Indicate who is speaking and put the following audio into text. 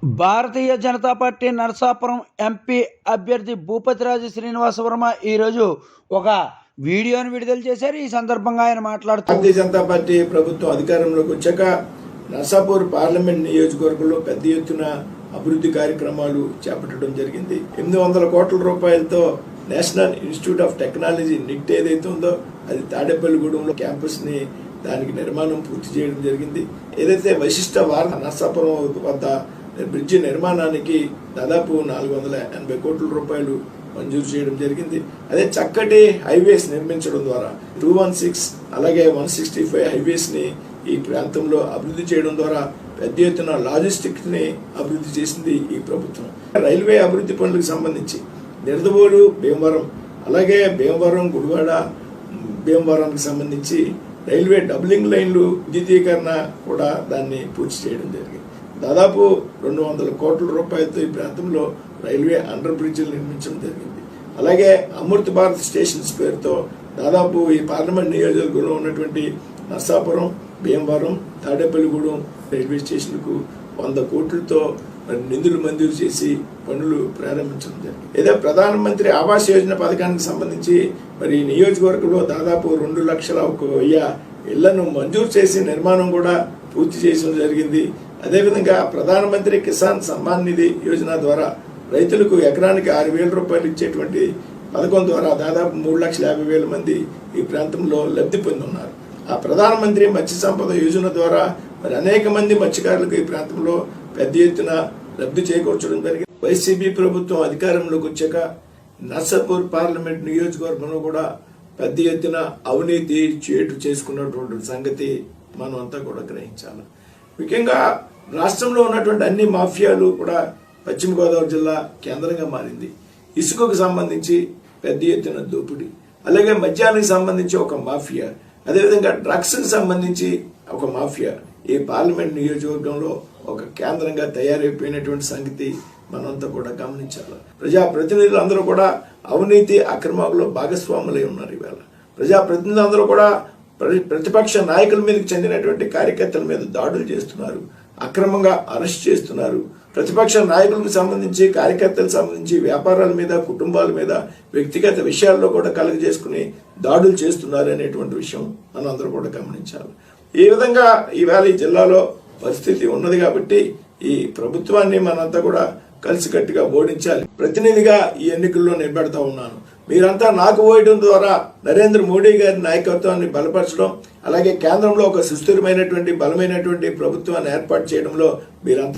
Speaker 1: Bharatiya Janata party Narasapuram MP అభ్యర్థి భూపతిరాజు శ్రీనివాస వర్మ ఈరోజు ఒక వీడియోను విడుదల చేశారు. ఈ సందర్భంగా ఆయన మాట్లాడుతూ
Speaker 2: భారతీయ జనతా పార్టీ ప్రభుత్వం అధికారంలోకి వచ్చాక నరసాపూర్ పార్లమెంట్ నియోజకవర్గంలో పెద్ద ఎత్తున అభివృద్ధి కార్యక్రమాలు చేపట్టడం జరిగింది. 800 కోట్ల రూపాయలతో National Institute of Technology NIT ఏదైతే ఉందో అది తాడేపల్లిగూడెంలో క్యాంపస్ ని దానికి నిర్మాణం పూర్తి చేయడం జరిగింది. ఏదైతే వశిష్ట వార నరసాపురం వద్ద బ్రిడ్జి నిర్మాణానికి దాదాపు 480 కోట్ల రూపాయలు మంజూరు చేయడం జరిగింది. అదే చక్కటి హైవేస్ నిర్మించడం ద్వారా 216 అలాగే 165 హైవేస్ ని ఈ ప్రాంతంలో అభివృద్ధి చేయడం ద్వారా పెద్ద ఎత్తున లాజిస్టిక్స్ ని అభివృద్ధి చేసింది ఈ ప్రభుత్వం. రైల్వే అభివృద్ధి పనులకు సంబంధించి నిడదవోలు భీమవరం అలాగే భీమవరం గుడివాడ భీమవరానికి సంబంధించి రైల్వే డబ్లింగ్ లైన్లు విద్యుదీకరణ కూడా దాన్ని పూర్తి చేయడం జరిగింది. దాదాపు 200 కోట్ల రూపాయలతో ఈ ప్రాంతంలో రైల్వే అండర్ బ్రిడ్జిలు నిర్మించడం జరిగింది. అలాగే అమృత్ భారత్ స్టేషన్స్ పేరుతో దాదాపు ఈ పార్లమెంట్ నియోజకవర్గంలో ఉన్నటువంటి నరసాపురం భీమవరం తాడేపల్లిగూడెం రైల్వే స్టేషన్కు 100 కోట్లతో నిధులు మంజూరు చేసి పనులు ప్రారంభించడం జరిగింది. ఏదో ప్రధానమంత్రి ఆవాస్ యోజన పథకానికి సంబంధించి మరి నియోజకవర్గంలో దాదాపు 2,01,000 ఇళ్లను మంజూరు చేసి నిర్మాణం కూడా పూర్తి చేయడం జరిగింది. అదేవిధంగా ప్రధానమంత్రి కిసాన్ సమ్మాన్ నిధి యోజన ద్వారా రైతులకు ఎకరానికి 6,000 రూపాయలు ఇచ్చేటువంటి పథకం ద్వారా దాదాపు 3,50,000 మంది ఈ ప్రాంతంలో లబ్ధి పొంది ఉన్నారు. ఆ ప్రధానమంత్రి మత్స్య సంపద యోజన ద్వారా మరి అనేక మంది మత్స్యకారులకు ఈ ప్రాంతంలో పెద్ద ఎత్తున లబ్ధి చేకూర్చడం జరిగింది. వైసీపీ ప్రభుత్వం అధికారంలోకి వచ్చాక నర్సాపూర్ పార్లమెంట్ నియోజకవర్గంలో కూడా పెద్ద ఎత్తున అవినీతి చేటు చేసుకున్నటువంటి సంగతి మనం అంతా కూడా గ్రహించాలి. ముఖ్యంగా రాష్ట్రంలో ఉన్నటువంటి అన్ని మాఫియాలు కూడా పశ్చిమ గోదావరి జిల్లా కేంద్రంగా మారింది. ఇసుకకు సంబంధించి పెద్ద ఎత్తున దోపిడీ, అలాగే మద్యానికి సంబంధించి ఒక మాఫియా, అదేవిధంగా డ్రగ్స్ కి సంబంధించి ఒక మాఫియా ఈ పార్లమెంట్ నియోజకవర్గంలో ఒక కేంద్రంగా తయారైపోయినటువంటి సంగతి మనంతా కూడా గమనించాలి. ప్రజాప్రతినిధులు అందరూ కూడా అవినీతి అక్రమాల్లో భాగస్వాములై ఉన్నారు. ఇవాళ ప్రజాప్రతినిధులు అందరూ కూడా ప్రతిపక్ష నాయకుల మీదకి చెందినటువంటి కార్యకర్తల మీద దాడులు చేస్తున్నారు, అక్రమంగా అరెస్ట్ చేస్తున్నారు. ప్రతిపక్ష నాయకులకు సంబంధించి కార్యకర్తలకు సంబంధించి వ్యాపారాల మీద కుటుంబాల మీద వ్యక్తిగత విషయాల్లో కూడా కలుగజేసుకుని దాడులు చేస్తున్నారు అనేటువంటి విషయం మనం అందరూ కూడా గమనించాలి. ఈ విధంగా ఈవేళ ఈ జిల్లాలో పరిస్థితి ఉన్నది కాబట్టి ఈ ప్రభుత్వాన్ని మనంతా కూడా కలిసికట్టుగా ఓడించాలి. ప్రతినిధిగా ఈ ఎన్నికల్లో నిలబెడతా ఉన్నాను. మీరంతా నాకు ఓయడం ద్వారా నరేంద్ర మోడీ గారి నాయకత్వాన్ని బలపరచడం, అలాగే కేంద్రంలో ఒక సుస్థిరమైనటువంటి బలమైనటువంటి ప్రభుత్వాన్ని ఏర్పాటు చేయడంలో మీరంతా